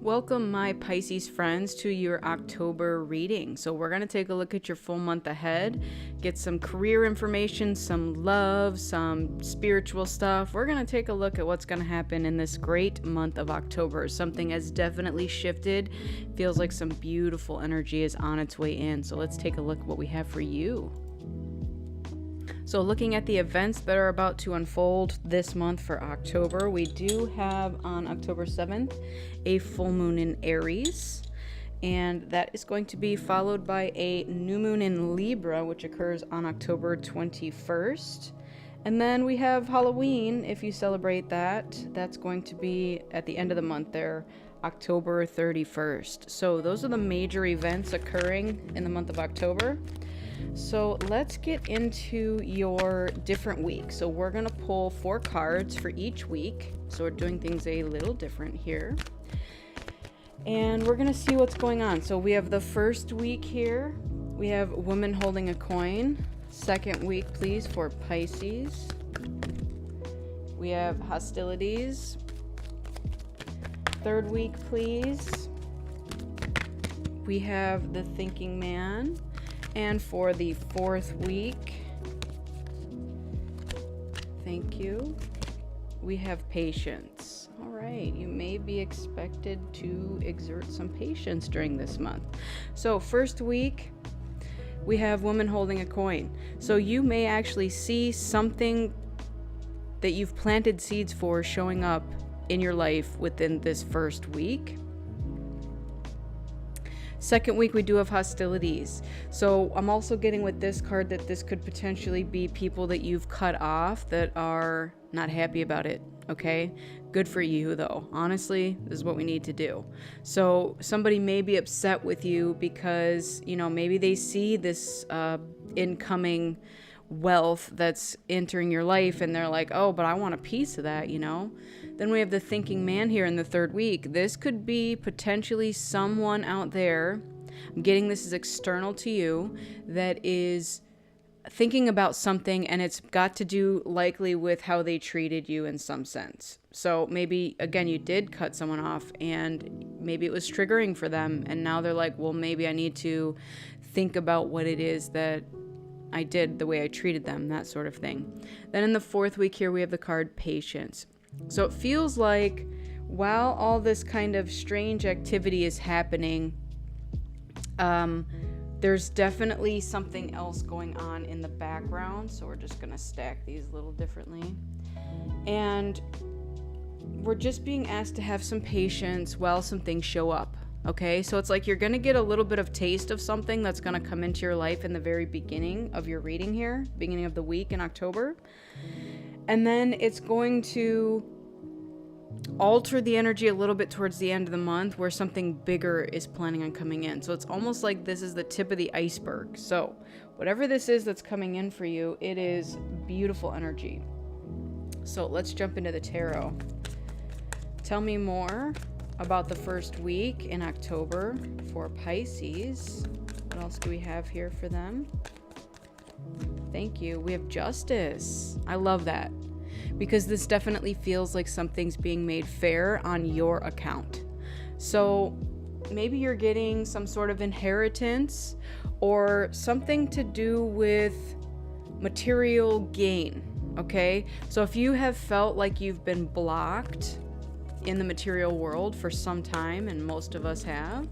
Welcome, my Pisces friends, to your October reading. So we're going to take a look at your full month ahead, get some career information, some love, some spiritual stuff. We're going to take a look at what's going to happen in this great month of October. Something has definitely shifted. Feels like some beautiful energy is on its way in. So let's take a look at what we have for you. So looking at the events that are about to unfold this month for October, we do have on October 7th a full moon in Aries, and that is going to be followed by a new moon in Libra, which occurs on October 21st. And then we have Halloween, if you celebrate that. That's going to be at the end of the month there, October 31st. So those are the major events occurring in the month of October. So let's get into your different weeks. So we're going to pull 4 cards for each week. So we're doing things a little different here. And we're going to see what's going on. So we have the first week here. We have woman holding a coin. Second week, please, for Pisces. We have hostilities. Third week, please. We have the thinking man. And for the fourth week, thank you, we have patience. All right, you may be expected to exert some patience during this month. So first week, we have woman holding a coin. So you may actually see something that you've planted seeds for showing up in your life within this first week. Second week, we do have hostilities. So I'm also getting with this card that this could potentially be people that you've cut off that are not happy about it, okay? Good for you, though. Honestly, this is what we need to do. So somebody may be upset with you because, maybe they see this incoming wealth that's entering your life and they're like, oh, but I want a piece of that, Then we have the thinking man here in the third week. This could be potentially someone out there, I'm getting this is external to you, that is thinking about something, and it's got to do likely with how they treated you in some sense. So maybe, again, you did cut someone off and maybe it was triggering for them, and now they're like, well, maybe I need to think about what it is that I did, the way I treated them, that sort of thing. Then in the fourth week here, we have the card patience. So it feels like while all this kind of strange activity is happening, there's definitely something else going on in the background. So we're just going to stack these a little differently. And we're just being asked to have some patience while some things show up. Okay, so it's like you're going to get a little bit of taste of something that's going to come into your life in the very beginning of your reading here, beginning of the week in October. And then it's going to alter the energy a little bit towards the end of the month where something bigger is planning on coming in. So it's almost like this is the tip of the iceberg. So whatever this is that's coming in for you, it is beautiful energy. So let's jump into the tarot. Tell me more about the first week in October for Pisces. What else do we have here for them? Thank you. We have justice. I love that because this definitely feels like something's being made fair on your account. So maybe you're getting some sort of inheritance or something to do with material gain. Okay. So if you have felt like you've been blocked in the material world for some time, and most of us have,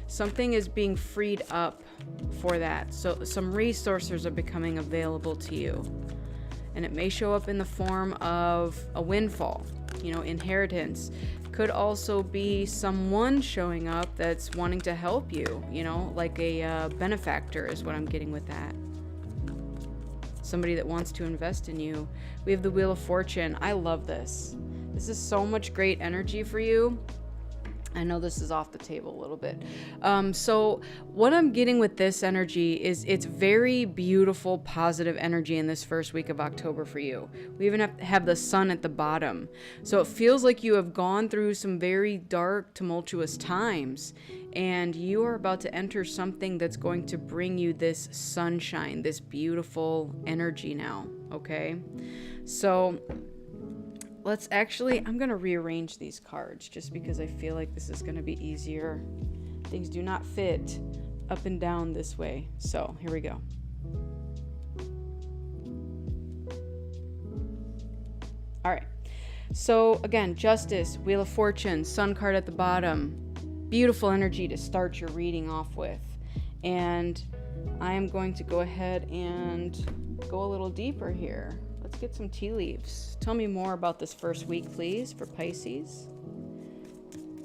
something is being freed up for that. So some resources are becoming available to you, and it may show up in the form of a windfall, inheritance. Could also be someone showing up that's wanting to help you, like a benefactor is what I'm getting with that. Somebody that wants to invest in you. We have the Wheel of Fortune. I love this. This is so much great energy for you. I know this is off the table a little bit. So what I'm getting with this energy is it's very beautiful, positive energy in this first week of October for you. We even have the sun at the bottom. So it feels like you have gone through some very dark, tumultuous times, and you are about to enter something that's going to bring you this sunshine, this beautiful energy now, okay? So I'm going to rearrange these cards just because I feel like this is going to be easier. Things do not fit up and down this way. So here we go. All right. So again, Justice, Wheel of Fortune, Sun card at the bottom. Beautiful energy to start your reading off with. And I am going to go ahead and go a little deeper here. Let's get some tea leaves. Tell me more about this first week, please, for Pisces.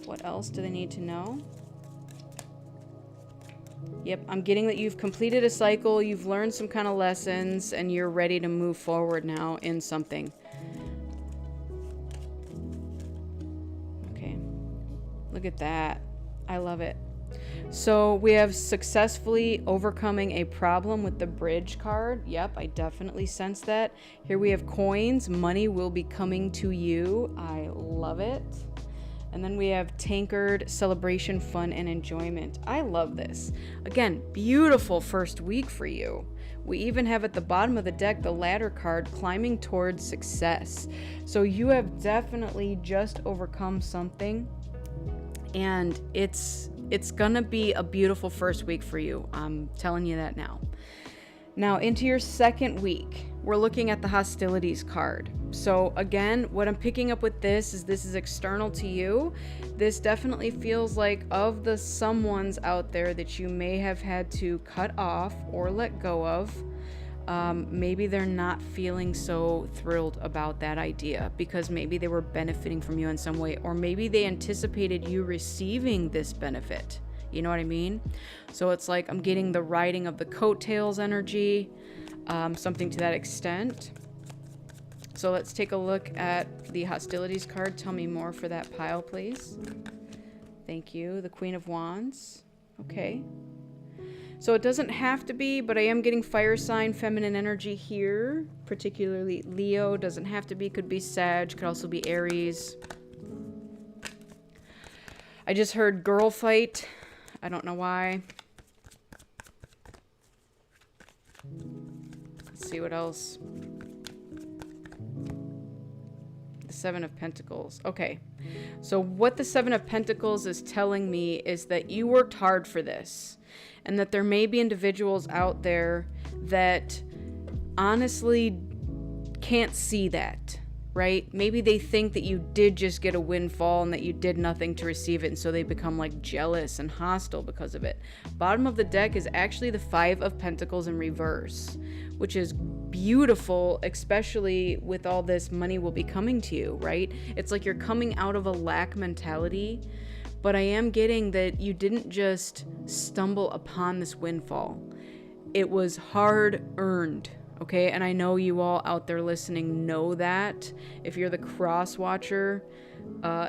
What else do they need to know? Yep, I'm getting that you've completed a cycle, you've learned some kind of lessons, and you're ready to move forward now in something. Okay, look at that. I love it. So we have successfully overcoming a problem with the Bridge card. Yep, I definitely sense that. Here we have coins. Money will be coming to you. I love it. And then we have Tankard, Celebration, Fun, and Enjoyment. I love this. Again, beautiful first week for you. We even have at the bottom of the deck the Ladder card, Climbing Towards Success. So you have definitely just overcome something. And it's gonna be a beautiful first week for you. I'm telling you that now. Now into your second week, we're looking at the Hostilities card. So again, what I'm picking up with this is external to you. This definitely feels like of the someones out there that you may have had to cut off or let go of. Maybe they're not feeling so thrilled about that idea because maybe they were benefiting from you in some way, or maybe they anticipated you receiving this benefit. You know what I mean? So it's like I'm getting the riding of the coattails energy, something to that extent. So let's take a look at the Hostilities card. Tell me more for that pile, please. Thank you. The Queen of Wands. Okay. So it doesn't have to be, but I am getting fire sign, feminine energy here, particularly Leo. Doesn't have to be, could be Sag, could also be Aries. I just heard girl fight. I don't know why. Let's see what else. The Seven of Pentacles. Okay. So what the Seven of Pentacles is telling me is that you worked hard for this. And that there may be individuals out there that honestly can't see that, right? Maybe they think that you did just get a windfall and that you did nothing to receive it, and so they become like jealous and hostile because of it. Bottom of the deck is actually the Five of Pentacles in reverse, which is beautiful, especially with all this money will be coming to you, right? It's like you're coming out of a lack mentality. But I am getting that you didn't just stumble upon this windfall. It was hard earned, okay? And I know you all out there listening know that. If you're the cross watcher,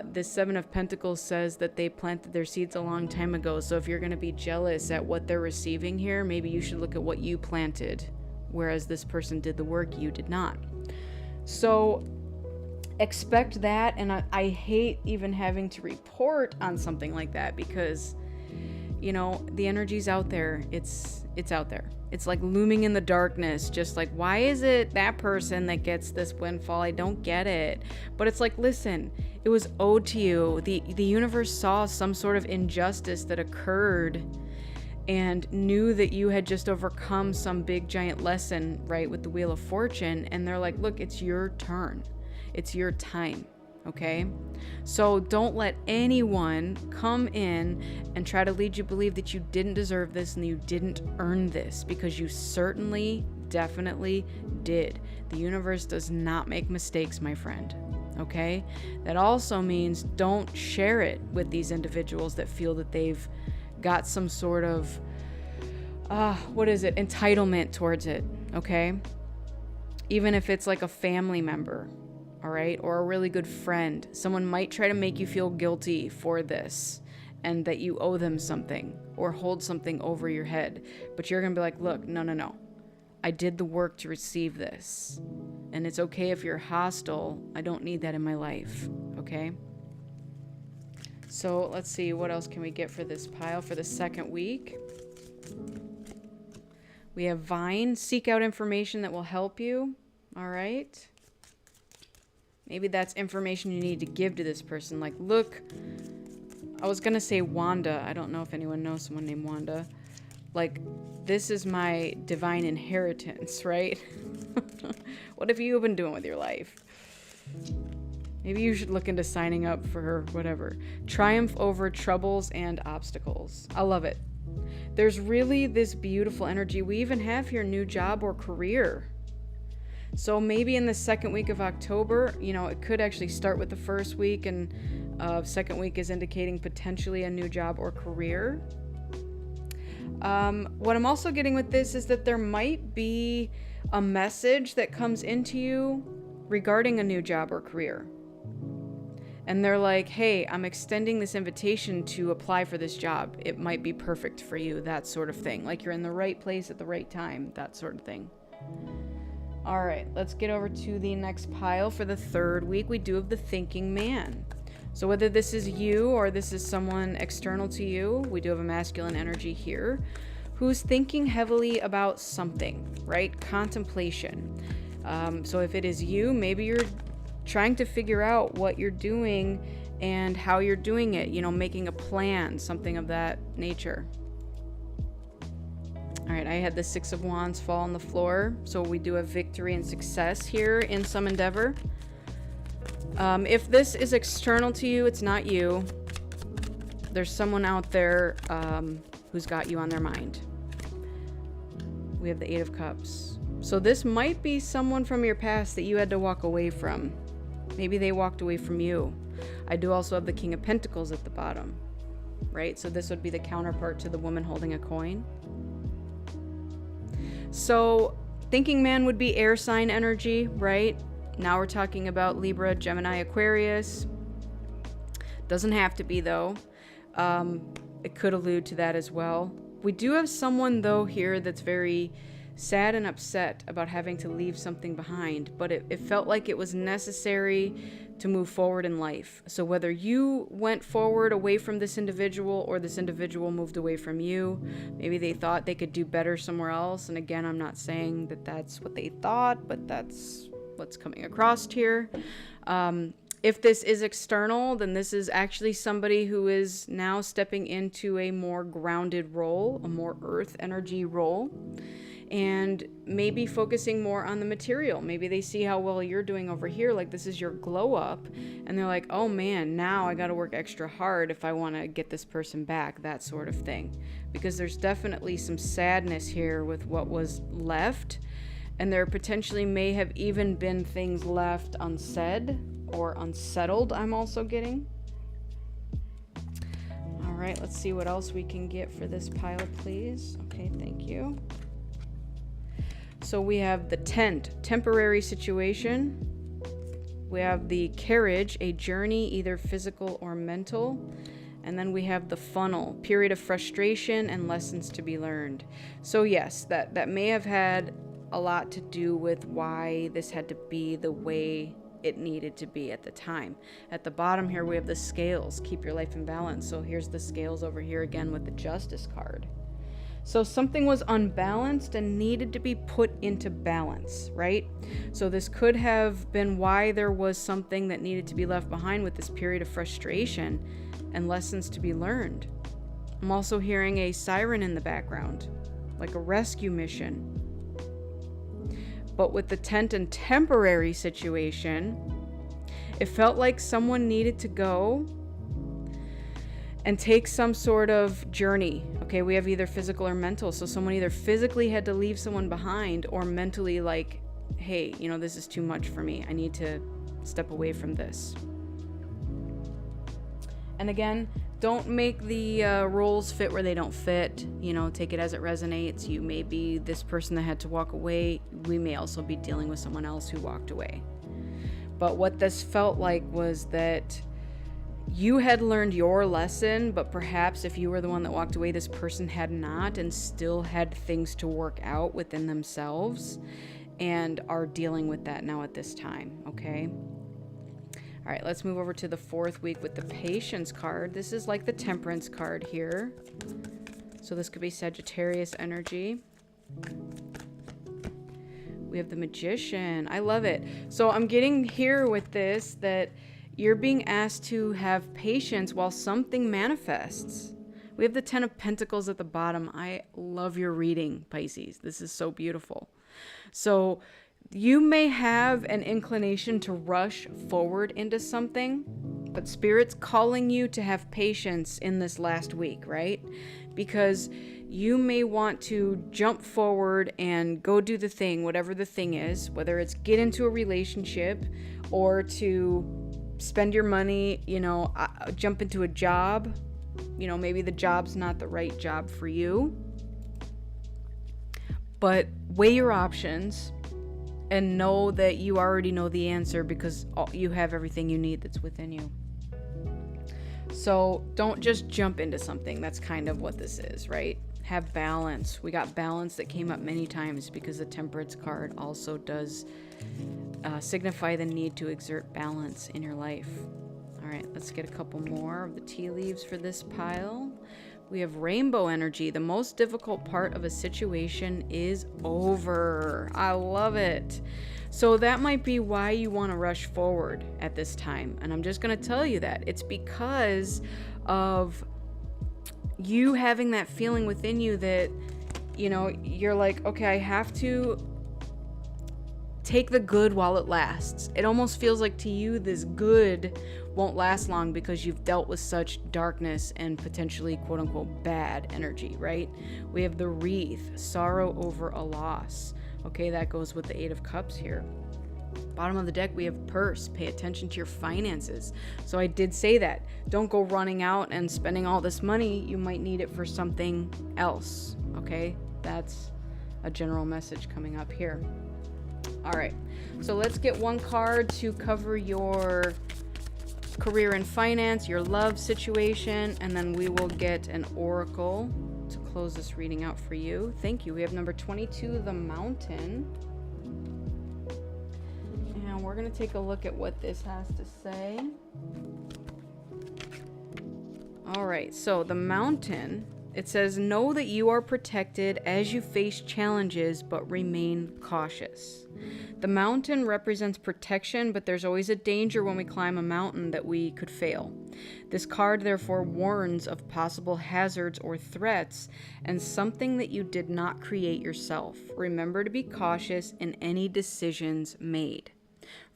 this Seven of Pentacles says that they planted their seeds a long time ago. So if you're going to be jealous at what they're receiving here, maybe you should look at what you planted, whereas this person did the work, you did not. So expect that, and I hate even having to report on something like that because, you know, the energy's out there. It's out there. It's like looming in the darkness, just like, why is it that person that gets this windfall? I don't get it. But it's like, listen, it was owed to you. The universe saw some sort of injustice that occurred and knew that you had just overcome some big giant lesson, right, with the Wheel of Fortune, and they're like, look, it's your turn. It's your time, okay? So don't let anyone come in and try to lead you believe that you didn't deserve this and you didn't earn this, because you certainly, definitely did. The universe does not make mistakes, my friend, okay? That also means don't share it with these individuals that feel that they've got some sort of, entitlement towards it, okay? Even if it's like a family member, all right, or a really good friend. Someone might try to make you feel guilty for this and that you owe them something or hold something over your head. But you're going to be like, look, no. I did the work to receive this. And it's okay if you're hostile. I don't need that in my life, okay? So let's see, what else can we get for this pile for the second week? We have Vine, seek out information that will help you, all right? Maybe that's information you need to give to this person. Like, look, I was going to say Wanda. I don't know if anyone knows someone named Wanda. Like, this is my divine inheritance, right? What have you been doing with your life? Maybe you should look into signing up for her, whatever. Triumph over troubles and obstacles. I love it. There's really this beautiful energy. We even have here new job or career. So maybe in the second week of October, you know, it could actually start with the first week, and second week is indicating potentially a new job or career. What I'm also getting with this is that there might be a message that comes into you regarding a new job or career. And they're like, hey, I'm extending this invitation to apply for this job. It might be perfect for you, that sort of thing. Like you're in the right place at the right time, that sort of thing. All right, let's get over to the next pile. For the third week, we do have the thinking man. So whether this is you or this is someone external to you, we do have a masculine energy here who's thinking heavily about something, right? Contemplation. So if it is you, maybe you're trying to figure out what you're doing and how you're doing it, you know, making a plan, something of that nature. All right, I had the Six of Wands fall on the floor, so we do have victory and success here in some endeavor. If this is external to you, it's not you. There's someone out there who's got you on their mind. We have the Eight of Cups. So this might be someone from your past that you had to walk away from. Maybe they walked away from you. I do also have the King of Pentacles at the bottom, right? So this would be the counterpart to the woman holding a coin. So thinking man would be air sign energy, right? Now we're talking about Libra, Gemini, Aquarius. Doesn't have to be, though. It could allude to that as well. We do have someone, though, here that's very sad and upset about having to leave something behind, but it felt like it was necessary to move forward in life. So whether you went forward away from this individual or this individual moved away from you, maybe they thought they could do better somewhere else. And again, I'm not saying that that's what they thought, but that's what's coming across here. If this is external, then this is actually somebody who is now stepping into a more grounded role, a more earth energy role, and maybe focusing more on the material. Maybe they see how well you're doing over here, like this is your glow up, and they're like, oh man, now I gotta work extra hard if I want to get this person back, that sort of thing. Because there's definitely some sadness here with what was left, and there potentially may have even been things left unsaid or unsettled, I'm also getting. All right, let's see what else we can get for this pile, please. Okay, thank you. So we have the tent, temporary situation. We have the carriage, a journey, either physical or mental. And then we have the funnel, period of frustration and lessons to be learned. So yes, that may have had a lot to do with why this had to be the way it needed to be at the time. At the bottom here, we have the scales, keep your life in balance. So here's the scales over here again with the Justice card. So something was unbalanced and needed to be put into balance, right? So this could have been why there was something that needed to be left behind with this period of frustration and lessons to be learned. I'm also hearing a siren in the background, like a rescue mission. But with the tent and temporary situation, it felt like someone needed to go and take some sort of journey. Okay, we have either physical or mental. So someone either physically had to leave someone behind or mentally like, hey, you know, this is too much for me. I need to step away from this. And again, don't make the roles fit where they don't fit. You know, take it as it resonates. You may be this person that had to walk away. We may also be dealing with someone else who walked away. But what this felt like was that you had learned your lesson, but perhaps if you were the one that walked away, this person had not and still had things to work out within themselves and are dealing with that now at this time, okay? All right, let's move over to the fourth week with the Patience card. This is like the Temperance card here. So this could be Sagittarius energy. We have the Magician. I love it. So I'm getting here with this that you're being asked to have patience while something manifests. We have the Ten of Pentacles at the bottom. I love your reading, Pisces. This is so beautiful. So you may have an inclination to rush forward into something, but Spirit's calling you to have patience in this last week, right? Because you may want to jump forward and go do the thing, whatever the thing is, whether it's get into a relationship or to spend your money, jump into a job. Maybe the job's not the right job for you. But weigh your options and know that you already know the answer because you have everything you need that's within you. So don't just jump into something. That's kind of what this is, right? Have balance. We got balance that came up many times because the Temperance card also does signify the need to exert balance in your life. All right, let's get a couple more of the tea leaves for this pile. We have rainbow energy. The most difficult part of a situation is over. I love it. So that might be why you want to rush forward at this time. And I'm just going to tell you that. It's because of you having that feeling within you that, you're like, okay, I have to take the good while it lasts. It almost feels like to you this good won't last long because you've dealt with such darkness and potentially quote unquote bad energy, right? We have the wreath, sorrow over a loss. Okay, that goes with the Eight of Cups here. Bottom of the deck, we have purse. Pay attention to your finances. So I did say that. Don't go running out and spending all this money. You might need it for something else. Okay, that's a general message coming up here. All right, so let's get one card to cover your career and finance, your love situation, and then we will get an oracle to close this reading out for you. Thank you. We have number 22, the Mountain. And we're going to take a look at what this has to say. All right, so the Mountain, it says, know that you are protected as you face challenges, but remain cautious. The mountain represents protection, but there's always a danger when we climb a mountain that we could fail. This card therefore warns of possible hazards or threats and something that you did not create yourself. Remember to be cautious in any decisions made.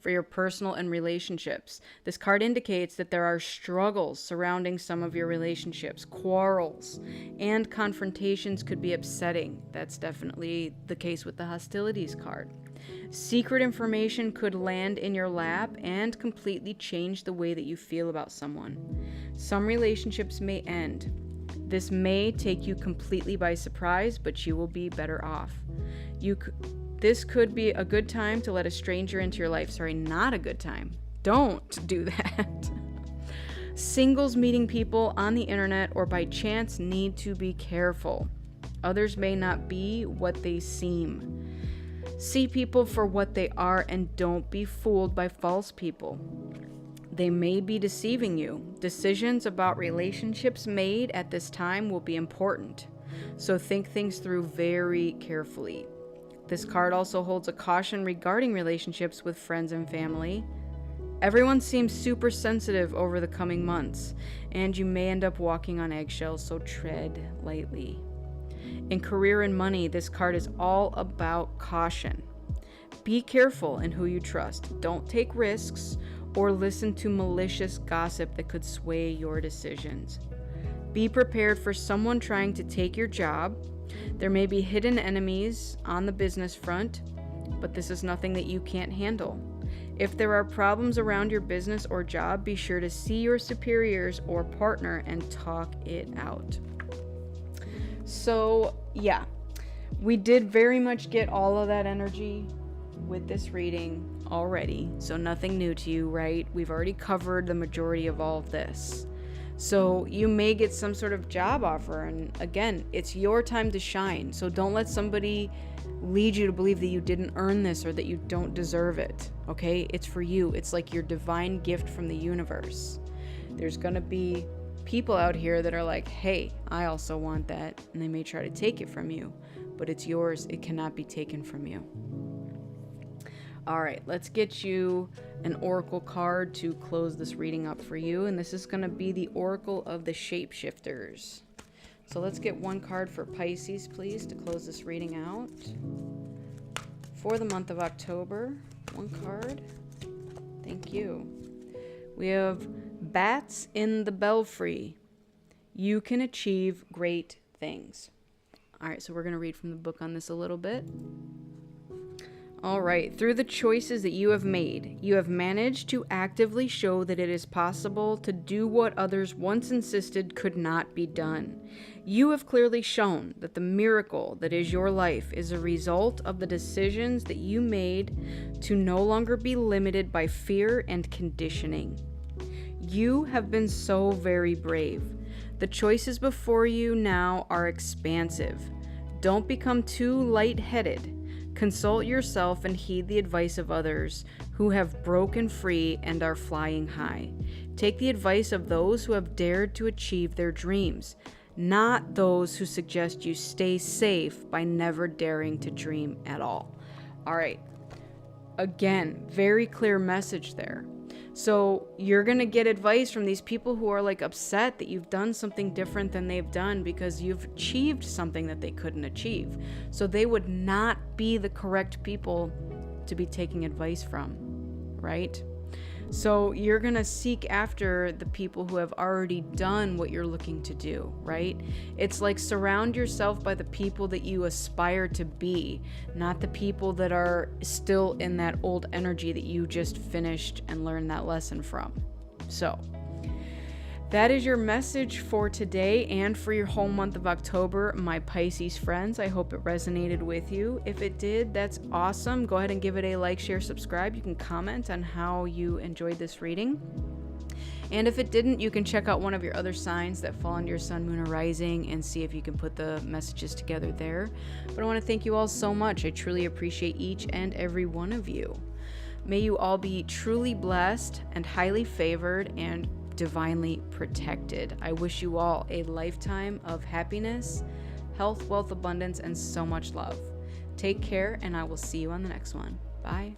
For your personal and relationships, this card indicates that there are struggles surrounding some of your relationships, quarrels, and confrontations could be upsetting. That's definitely the case with the hostilities card. Secret information could land in your lap and completely change the way that you feel about someone. Some relationships may end. This may take you completely by surprise, but you will be better off. This could be a good time to let a stranger into your life. Sorry, not a good time. Don't do that. Singles meeting people on the internet or by chance need to be careful. Others may not be what they seem. See people for what they are and don't be fooled by false people. They may be deceiving you. Decisions about relationships made at this time will be important, so think things through very carefully. This card also holds a caution regarding relationships with friends and family. Everyone seems super sensitive over the coming months, and you may end up walking on eggshells, so tread lightly. In career and money, this card is all about caution. Be careful in who you trust. Don't take risks or listen to malicious gossip that could sway your decisions. Be prepared for someone trying to take your job. There may be hidden enemies on the business front, but this is nothing that you can't handle. If there are problems around your business or job, be sure to see your superiors or partner and talk it out. So, yeah, we did very much get all of that energy with this reading already. So nothing new to you, right? We've already covered the majority of all of this. So you may get some sort of job offer, and again, it's your time to shine. So don't let somebody lead you to believe that you didn't earn this or that you don't deserve it, okay? It's for you. It's like your divine gift from the universe. There's gonna be people out here that are like, hey, I also want that, and they may try to take it from you, but it's yours. It cannot be taken from you. All right, let's get you an oracle card to close this reading up for you. And this is going to be the Oracle of the Shapeshifters. So let's get one card for Pisces, please, to close this reading out. For the month of October, one card. Thank you. We have Bats in the Belfry. You can achieve great things. All right, so we're going to read from the book on this a little bit. All right, through the choices that you have made, you have managed to actively show that it is possible to do what others once insisted could not be done. You have clearly shown that the miracle that is your life is a result of the decisions that you made to no longer be limited by fear and conditioning. You have been so very brave. The choices before you now are expansive. Don't become too lightheaded. Consult yourself and heed the advice of others who have broken free and are flying high. Take the advice of those who have dared to achieve their dreams, not those who suggest you stay safe by never daring to dream at all. All right. Again, very clear message there. So you're going to get advice from these people who are like upset that you've done something different than they've done because you've achieved something that they couldn't achieve. So they would not be the correct people to be taking advice from, right? So you're going to seek after the people who have already done what you're looking to do, right? It's like surround yourself by the people that you aspire to be, not the people that are still in that old energy that you just finished and learned that lesson from. So that is your message for today and for your whole month of October, my Pisces friends. I hope it resonated with you. If it did, that's awesome. Go ahead and give it a like, share, subscribe. You can comment on how you enjoyed this reading. And if it didn't, you can check out one of your other signs that fall under your sun, moon, or rising and see if you can put the messages together there. But I want to thank you all so much. I truly appreciate each and every one of you. May you all be truly blessed and highly favored and divinely protected. I wish you all a lifetime of happiness, health, wealth, abundance, and so much love. Take care, and I will see you on the next one. Bye.